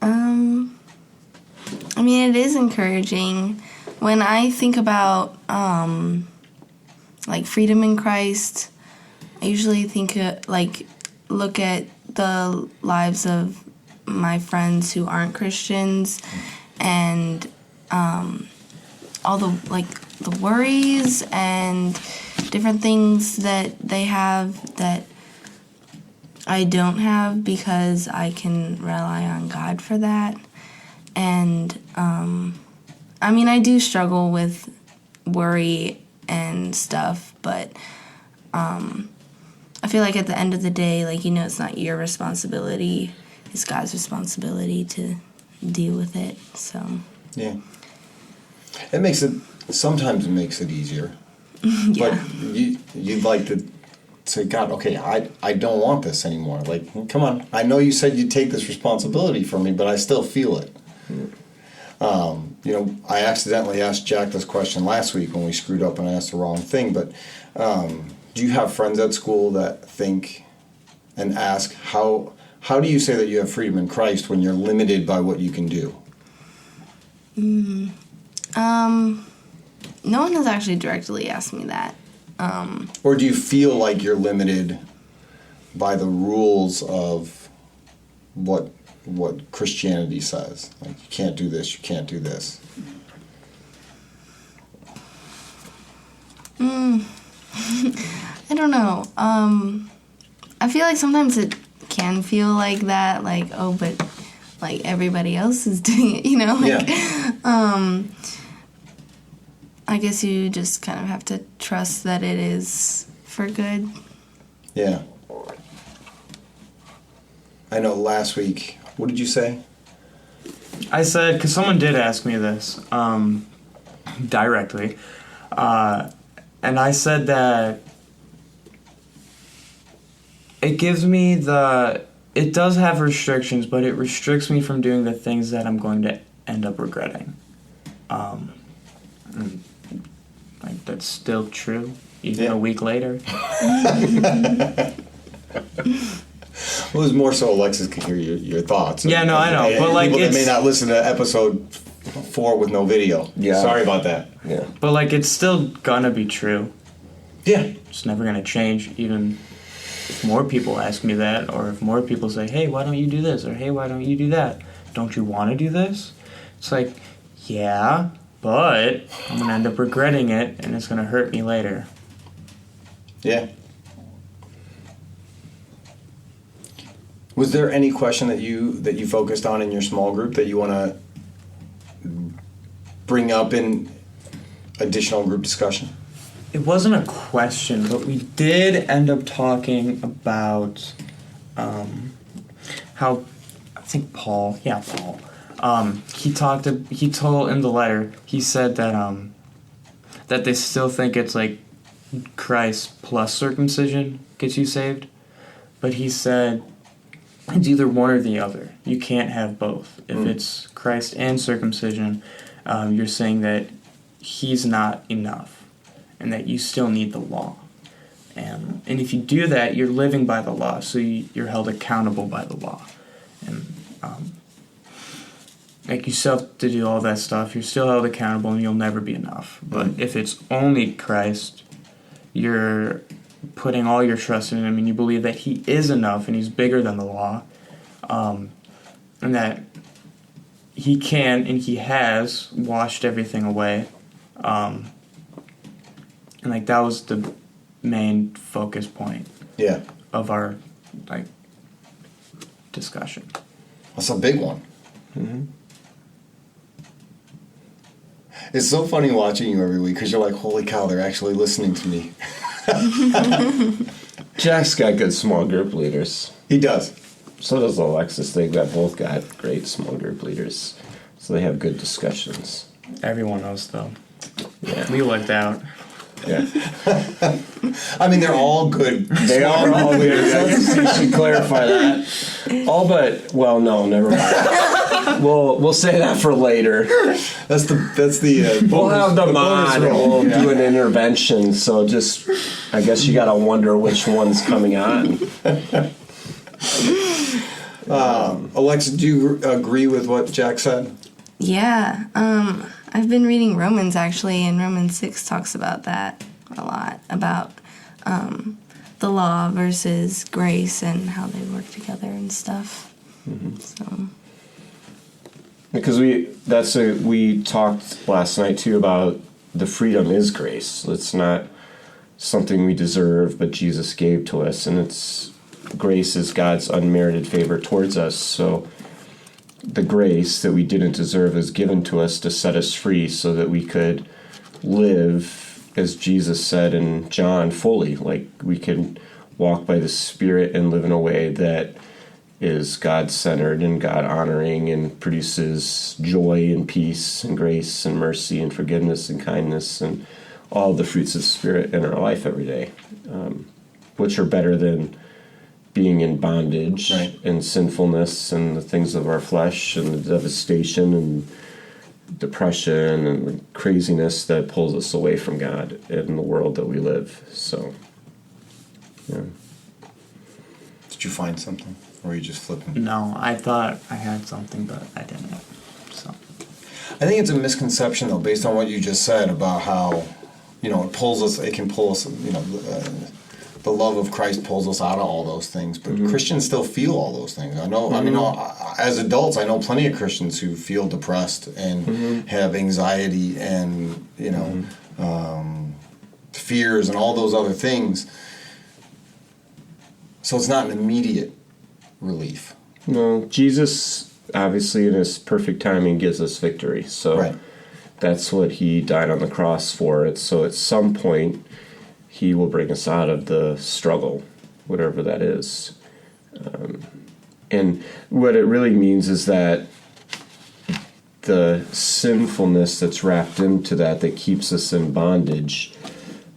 Speaker 4: I mean, it is encouraging. When I think about like freedom in Christ, I usually think look at the lives of my friends who aren't Christians and all the worries and different things that they have that I don't have because I can rely on God for that. And I mean, I do struggle with worry and stuff, but I feel like at the end of the day, like, you know, it's not your responsibility, it's God's responsibility to deal with it. So
Speaker 1: Yeah. Sometimes it makes it easier.
Speaker 4: yeah.
Speaker 1: But you'd like to say, God, okay, I don't want this anymore. Like, come on. I know you said you'd take this responsibility from me, but I still feel it. You know, I accidentally asked Jack this question last week when we screwed up and I asked the wrong thing, but do you have friends at school that think and ask, how do you say that you have freedom in Christ when you're limited by what you can do?
Speaker 4: No one has actually directly asked me that.
Speaker 1: Or do you feel like you're limited by the rules of what Christianity says? Like, you can't do this, you can't do this.
Speaker 4: I don't know. I feel like sometimes it can feel like that, like, oh, but like everybody else is doing it, you know? Like,
Speaker 1: Yeah.
Speaker 4: I guess you just kind of have to trust that it is for good.
Speaker 1: Yeah. I know last week, what did you say?
Speaker 5: I said, because someone did ask me this directly, and I said that it gives me it does have restrictions, but it restricts me from doing the things that I'm going to end up regretting. Like, that's still true, even
Speaker 1: Yeah.
Speaker 5: a week later.
Speaker 1: It was more so Alexis could hear your thoughts.
Speaker 5: Yeah, no, I know, but, like,
Speaker 1: people that may
Speaker 5: it's-
Speaker 1: not listen to episode 4 with no video.
Speaker 2: Yeah.
Speaker 1: Sorry about that.
Speaker 2: Yeah.
Speaker 5: But, like, it's still gonna be true.
Speaker 1: Yeah.
Speaker 5: It's never gonna change, even if more people ask me that, or if more people say, hey, why don't you do this, or hey, why don't you do that? Don't you want to do this? It's like, yeah, but I'm gonna end up regretting it, and it's gonna hurt me later.
Speaker 1: Yeah. Was there any question that you focused on in your small group that you want to bring up in additional group discussion?
Speaker 5: It wasn't a question, but we did end up talking about how, I think Paul, he told in the letter, he said that that they still think it's like Christ plus circumcision gets you saved, but he said it's either one or the other. You can't have both. If it's Christ and circumcision, you're saying that he's not enough and that you still need the law. And if you do that, you're living by the law, so you're held accountable by the law. And like, you still have to do all that stuff. You're still held accountable, and you'll never be enough. But if it's only Christ, you're putting all your trust in him, and you believe that he is enough, and he's bigger than the law, and that he can and he has washed everything away. And like that was the main focus point
Speaker 1: Yeah.
Speaker 5: of our like discussion.
Speaker 1: That's a big one. It's so funny watching you every week because you're like, holy cow, they're actually listening to me.
Speaker 2: Jack's got good small group leaders.
Speaker 1: He does.
Speaker 2: So does Alexis. They've both got great small group leaders. So they have good discussions.
Speaker 5: Everyone knows though.
Speaker 2: Yeah.
Speaker 5: We looked out.
Speaker 2: Yeah.
Speaker 1: I mean, they're all good.
Speaker 2: They are all leaders. You should clarify that. All but, well, no, never mind. We'll say that for later.
Speaker 1: That's the
Speaker 2: We'll have them on and we'll do an intervention. So just, I guess you gotta wonder which one's coming on.
Speaker 1: Alexa, do you agree with what Jack said?
Speaker 4: Yeah. I've been reading Romans actually, and Romans 6 talks about that a lot, about the law versus grace and how they work together and stuff. So.
Speaker 2: Because we talked last night too about the freedom is grace. It's not something we deserve, but Jesus gave to us, and it's grace is God's unmerited favor towards us. So the grace that we didn't deserve is given to us to set us free so that we could live, as Jesus said in John, fully. Like we could walk by the Spirit and live in a way that is God-centered and God-honoring and produces joy and peace and grace and mercy and forgiveness and kindness and all the fruits of the Spirit in our life every day, which are better than being in bondage and sinfulness and the things of our flesh and the devastation and depression and the craziness that pulls us away from God in the world that we live. So, yeah.
Speaker 1: Did you find something? Or are you just flipping?
Speaker 5: No, I thought I had something, but I didn't. So
Speaker 1: I think it's a misconception, though, based on what you just said about how, it pulls us, it can pull us, the love of Christ pulls us out of all those things. But Christians still feel all those things. I know, as adults, I know plenty of Christians who feel depressed and have anxiety and, fears and all those other things. So it's not an immediate relief.
Speaker 2: No, Jesus, obviously, in his perfect timing, gives us victory. So that's what he died on the cross for. So at some point, he will bring us out of the struggle, whatever that is. And what it really means is that the sinfulness that's wrapped into that keeps us in bondage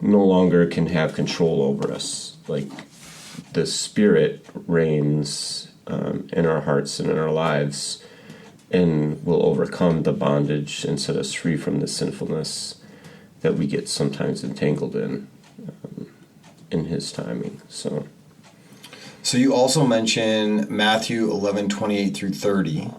Speaker 2: no longer can have control over us. Like the Spirit reigns in our hearts and in our lives and will overcome the bondage and set us free from the sinfulness that we get sometimes entangled in his timing. So
Speaker 1: you also mention Matthew 11:28 through 30.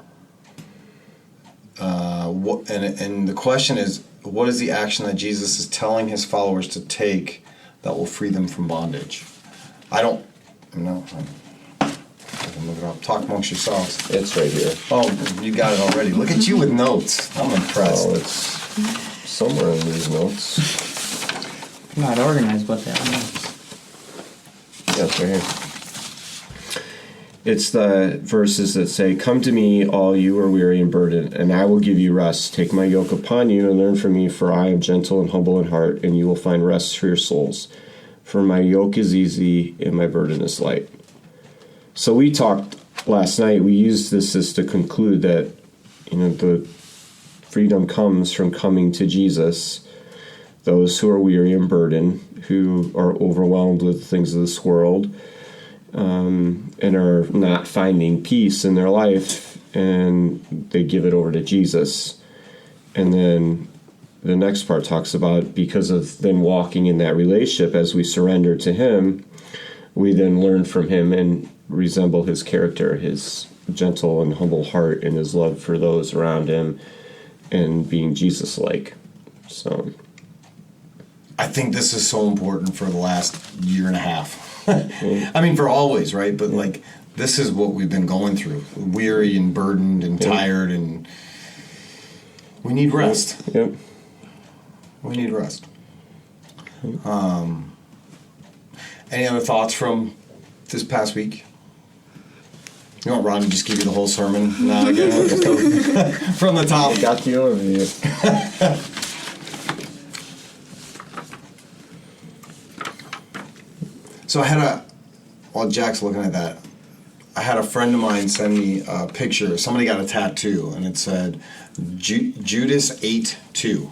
Speaker 1: And the question is, what is the action that Jesus is telling his followers to take that will free them from bondage? I can look it up. Talk amongst yourselves.
Speaker 2: it's right here.
Speaker 1: Oh, you got it already. Look at you with notes. I'm impressed.
Speaker 2: Oh, it's somewhere in these notes.
Speaker 5: not organized, but that notes.
Speaker 2: Yeah, it's right here. It's the verses that say, "Come to me, all you are weary and burdened, and I will give you rest. Take my yoke upon you and learn from me, for I am gentle and humble in heart, and you will find rest for your souls. For my yoke is easy and my burden is light." So we talked last night, we used this as to conclude that, the freedom comes from coming to Jesus. Those who are weary and burdened, who are overwhelmed with the things of this world, and are not finding peace in their life, and they give it over to Jesus. And then the next part talks about, because of then walking in that relationship, as we surrender to him, we then learn from him and resemble his character, his gentle and humble heart, and his love for those around him, and being Jesus-like. So
Speaker 1: I think this is so important for the last year and a half. I mean, for always, right? But this is what we've been going through. Weary and burdened and tired and We need rest.
Speaker 2: Yep.
Speaker 1: We need rest. Any other thoughts from this past week? You want Ron to just give you the whole sermon? No, again, from the top.
Speaker 2: Got the overview.
Speaker 1: So I had while Jack's looking at that, I had a friend of mine send me a picture. Somebody got a tattoo, and it said, Judas ate 2.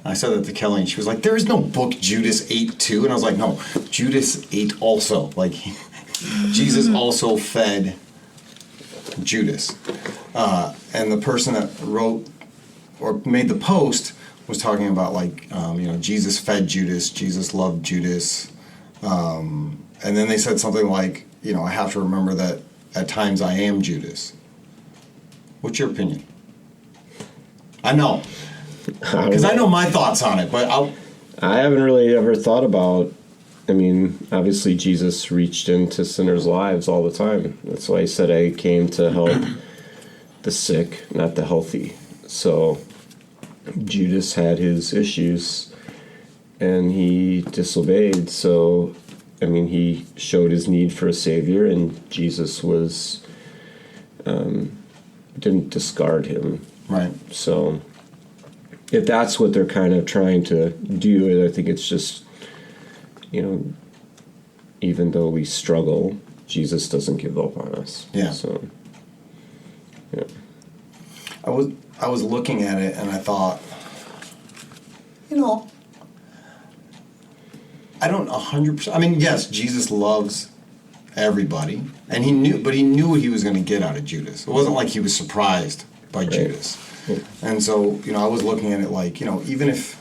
Speaker 1: I said that to Kelly, and she was like, there is no book Judas ate 2. And I was like, no, Judas ate also. Like, Jesus also fed Judas. And the person that wrote or made the post was talking about, like, Jesus fed Judas, Jesus loved Judas. And then they said something like, I have to remember that at times I am Judas. What's your opinion? I know. Because I know my thoughts on it, but
Speaker 2: I haven't really ever thought about, obviously Jesus reached into sinners' lives all the time. That's why he said I came to help the sick, not the healthy. So Judas had his issues, and he disobeyed. So, he showed his need for a savior, and Jesus didn't discard him.
Speaker 1: right.
Speaker 2: So if that's what they're kind of trying to do, I think it's just, even though we struggle, Jesus doesn't give up on us.
Speaker 1: Yeah.
Speaker 2: So, yeah.
Speaker 1: I was looking at it and I thought, I don't 100%. Yes, Jesus loves everybody, and he knew what he was going to get out of Judas. It wasn't like he was surprised by Judas.
Speaker 2: Yeah.
Speaker 1: And so, I was looking at it like, even if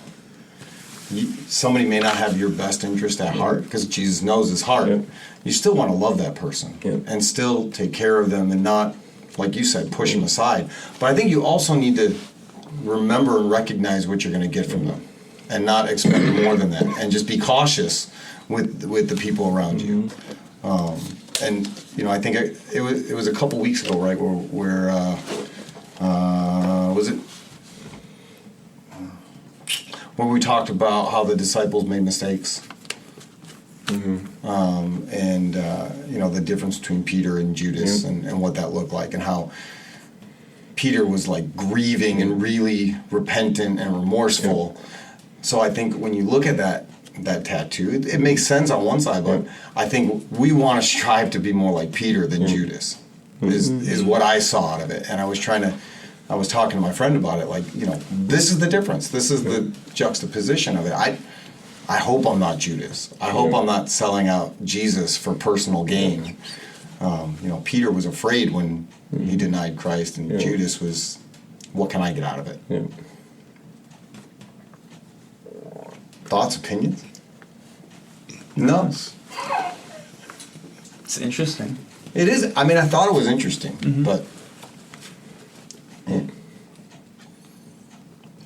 Speaker 1: somebody may not have your best interest at heart, because Jesus knows his heart,
Speaker 2: Yeah.
Speaker 1: you still want to love that person and still take care of them and not, like you said, push them aside. But I think you also need to remember and recognize what you're going to get from them and not expect more than that, and just be cautious with the people around you. And, I think it was a couple weeks ago, right, where was it? Where we talked about how the disciples made mistakes. And the difference between Peter and Judas and what that looked like, and how Peter was like grieving and really repentant and remorseful. So I think when you look at that tattoo, it makes sense on one side, but I think we want to strive to be more like Peter than Judas. Is what I saw out of it. And I was talking to my friend about it, like, this is the difference. This is the juxtaposition of it. I hope I'm not Judas. I hope I'm not selling out Jesus for personal gain. Peter was afraid when he denied Christ, and Judas was, what can I get out of it?
Speaker 2: Yeah.
Speaker 1: Thoughts, opinions? No.
Speaker 5: It's interesting.
Speaker 1: It is. I thought it was interesting, but... Did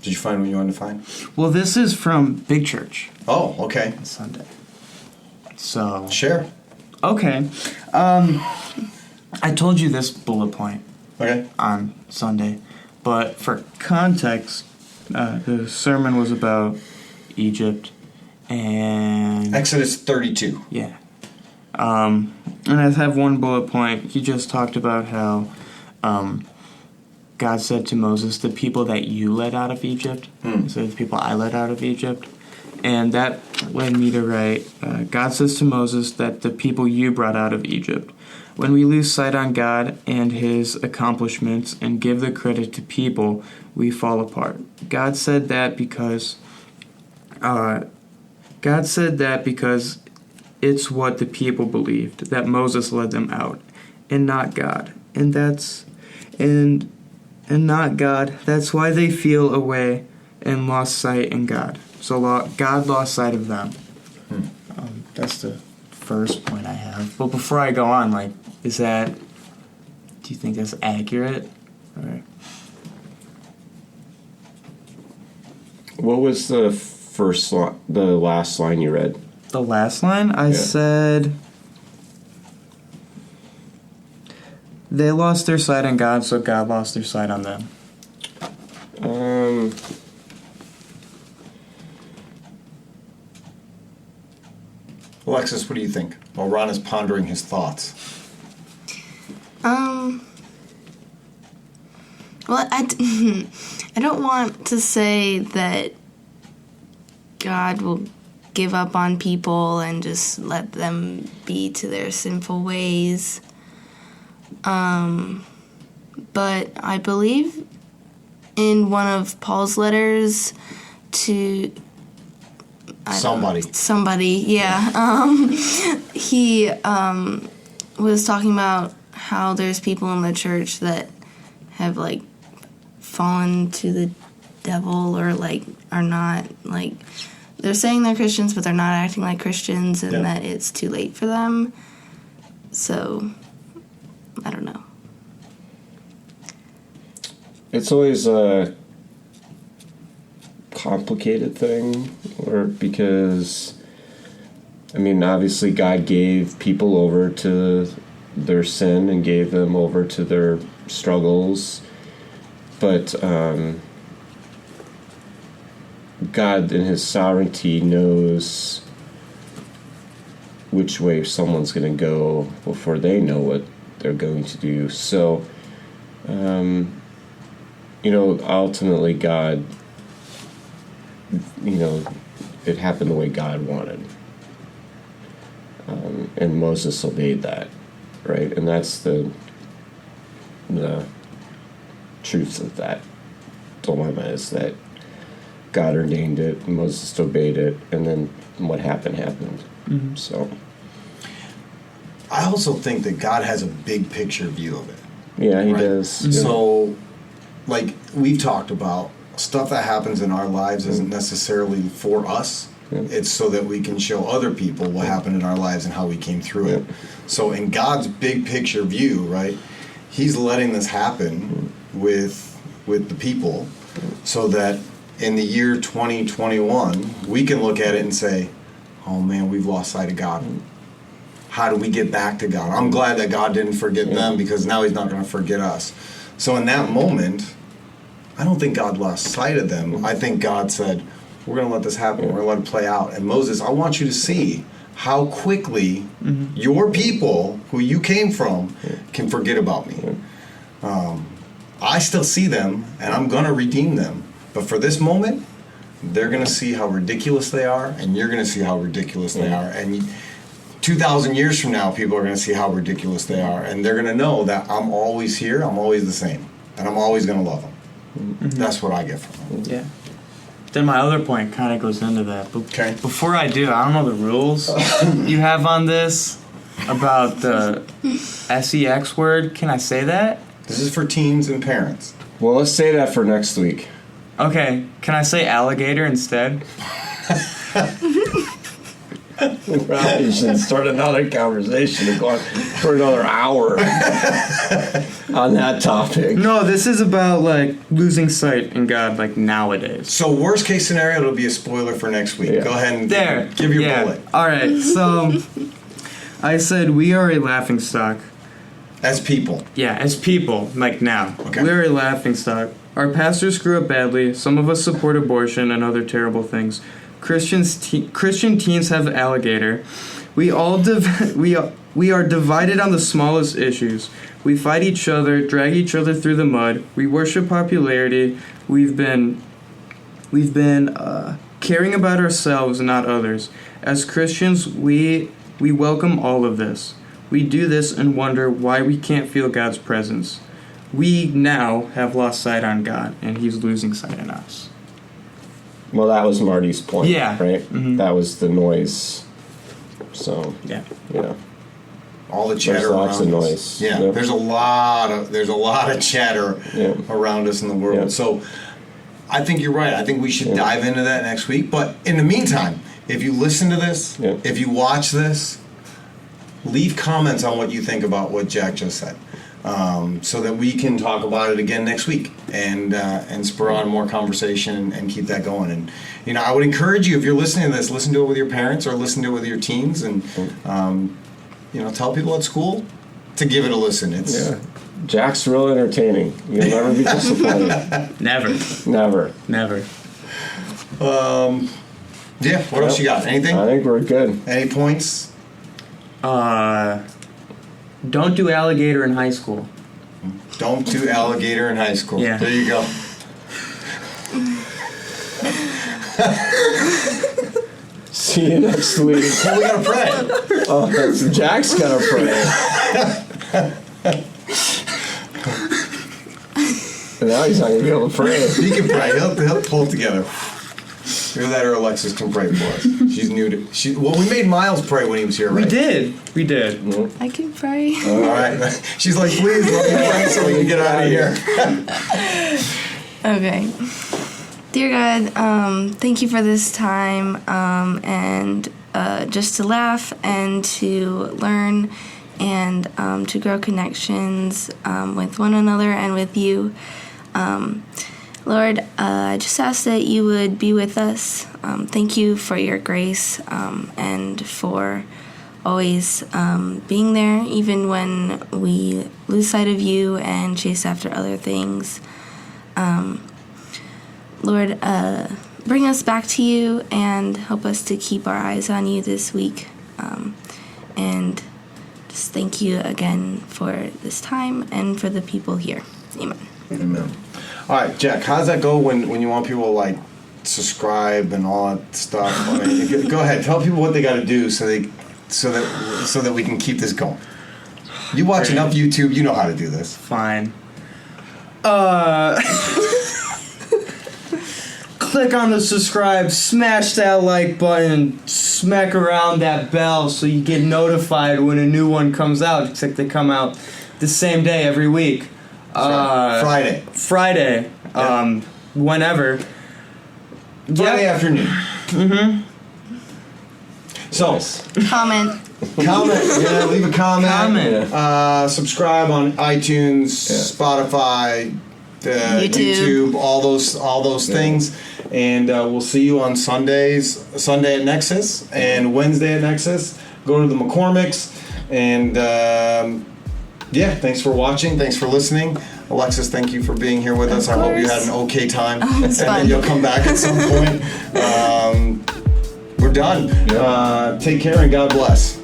Speaker 1: you find what you wanted to find?
Speaker 5: Well, this is from Big Church
Speaker 1: Oh, okay.
Speaker 5: on Sunday. So,
Speaker 1: Share.
Speaker 5: okay. I told you this bullet point
Speaker 1: Okay.
Speaker 5: on Sunday, but for context, the sermon was about Egypt and...
Speaker 1: Exodus 32.
Speaker 5: Yeah. And I have one bullet point. He just talked about how God said to Moses, the people that you led out of Egypt, instead of the people I led out of Egypt. And that led me to write, God says to Moses that the people you brought out of Egypt. When we lose sight on God and his accomplishments and give the credit to people, we fall apart. God said that because it's what the people believed, that Moses led them out, and not God. And not God. That's why they feel away and lost sight in God. So God lost sight of them. That's the first point I have. But before I go on, do you think that's accurate? Or?
Speaker 2: What was the last line you read?
Speaker 5: The last line? I said... They lost their sight on God, so God lost their sight on them.
Speaker 1: Alexis, what do you think? While Ron is pondering his thoughts.
Speaker 4: Well, I don't want to say that God will give up on people and just let them be to their sinful ways. But I believe in one of Paul's letters to somebody, yeah. He was talking about how there's people in the church that have like fallen to the devil, or like are not, like they're saying they're Christians but they're not acting like Christians, and that it's too late for them. So I don't know.
Speaker 2: It's always a complicated thing, or because, I mean, obviously God gave people over to their sin and gave them over to their struggles, but God in his sovereignty knows which way someone's going to go before they know what they're going to do. So ultimately God, it happened the way God wanted. And Moses obeyed that, right? And that's the truth of that dilemma, is that God ordained it, Moses obeyed it, and then what happened. Mm-hmm. So
Speaker 1: I also think that God has a big picture view of it.
Speaker 2: Yeah, he
Speaker 1: right?
Speaker 2: does.
Speaker 1: So, like we've talked about, stuff that happens in our lives isn't necessarily for us. Yeah. It's so that we can show other people what happened in our lives and how we came through it. So in God's big picture view, right, he's letting this happen with the people so that in the year 2021, we can look at it and say, oh man, we've lost sight of God. How do we get back to God? I'm glad that God didn't forget them, because now he's not going to forget us. So in that moment, I don't think God lost sight of them. I think God said, we're going to let this happen. We're going to let it play out. And Moses, I want you to see how quickly your people, who you came from, can forget about me. I still see them, and I'm going to redeem them. But for this moment, they're going to see how ridiculous they are, and you're going to see how ridiculous they are. And 2,000 years from now, people are going to see how ridiculous they are. And they're going to know that I'm always here, I'm always the same, and I'm always going to love them. Mm-hmm. That's what I get from it.
Speaker 5: Yeah. Then my other point kind of goes into that. But
Speaker 1: okay.
Speaker 5: Before I do, I don't know the rules you have on this about the SEX word. Can I say that?
Speaker 1: This is for teens and parents.
Speaker 2: Well, let's say that for next week.
Speaker 5: Okay. Can I say alligator instead?
Speaker 2: We probably should start another conversation and go on for another hour on that topic.
Speaker 5: No, this is about like losing sight in God, like nowadays.
Speaker 1: So worst case scenario, it'll be a spoiler for next week.
Speaker 2: Yeah.
Speaker 1: Go ahead and
Speaker 5: give
Speaker 1: your bullet.
Speaker 5: All right. So I said we are a laughingstock.
Speaker 1: As people.
Speaker 5: Yeah, as people, like now.
Speaker 1: Okay.
Speaker 5: We're a laughingstock. Our pastors screw up badly. Some of us support abortion and other terrible things. Christian teens have alligator. We are divided on the smallest issues. We fight each other, drag each other through the mud. We worship popularity. We've been caring about ourselves, not others. As Christians, we welcome all of this. We do this and wonder why we can't feel God's presence. We now have lost sight on God, and he's losing sight on us.
Speaker 2: Well, that was Marty's point,
Speaker 5: yeah.
Speaker 2: Right?
Speaker 5: Mm-hmm.
Speaker 2: That was the noise. So,
Speaker 5: yeah.
Speaker 1: All the chatter
Speaker 2: there's lots
Speaker 1: around
Speaker 2: of
Speaker 1: us.
Speaker 2: noise.
Speaker 1: Yeah,
Speaker 2: yep.
Speaker 1: there's a lot of chatter around us in the world.
Speaker 2: Yep.
Speaker 1: So I think you're right. I think we should dive into that next week. But in the meantime, if you listen to this, if you watch this, leave comments on what you think about what Jack just said. So that we can talk about it again next week and spur on more conversation and keep that going. And I would encourage you, if you're listening to this, listen to it with your parents or listen to it with your teens, and tell people at school to give it a listen.
Speaker 2: Jack's real entertaining. You'll never be disappointed.
Speaker 5: Never.
Speaker 2: Never.
Speaker 5: Never.
Speaker 1: Yeah. What else you got? Anything?
Speaker 2: I think we're good.
Speaker 1: Any points?
Speaker 5: Don't do alligator in high school.
Speaker 1: Don't do alligator in high school.
Speaker 5: Yeah.
Speaker 1: There you go.
Speaker 2: See you next week.
Speaker 1: Well, we gotta pray.
Speaker 2: Oh, Jack's gonna pray. Now he's not gonna be able to pray.
Speaker 1: He can pray. He'll pull it together. Either that or Alexis can pray for us. She's new to. Well, we made Miles pray when he was here, right?
Speaker 5: We did.
Speaker 4: I can pray.
Speaker 1: All right. She's like, please let me pray so we can get out of here.
Speaker 4: Okay. Dear God, thank you for this time and just to laugh and to learn and to grow connections with one another and with you. Lord, I just ask that you would be with us. Thank you for your grace and for always being there, even when we lose sight of you and chase after other things. Lord, bring us back to you and help us to keep our eyes on you this week. And just thank you again for this time and for the people here. Amen.
Speaker 1: Amen. All right, Jack, how does that go when you want people to, like, subscribe and all that stuff? I mean, go ahead, tell people what they got to do so that we can keep this going. You watch enough YouTube, you know how to do this.
Speaker 5: Fine. Click on the subscribe, smash that like button, smack around that bell so you get notified when a new one comes out, except they come out the same day every week.
Speaker 1: Friday.
Speaker 5: Whenever.
Speaker 1: Friday afternoon. Mm-hmm. So,
Speaker 4: Comment.
Speaker 1: yeah, leave a comment.
Speaker 5: Comment.
Speaker 1: Subscribe on iTunes, Spotify, YouTube, all those things. And we'll see you on Sunday at Nexus, and Wednesday at Nexus. Go to the McCormick's, and thanks for watching. Thanks for listening. Alexis, thank you for being here with us. I hope you had an okay time.
Speaker 4: It's
Speaker 1: and
Speaker 4: fun.
Speaker 1: then you'll come back at some point. We're done. Take care and God bless.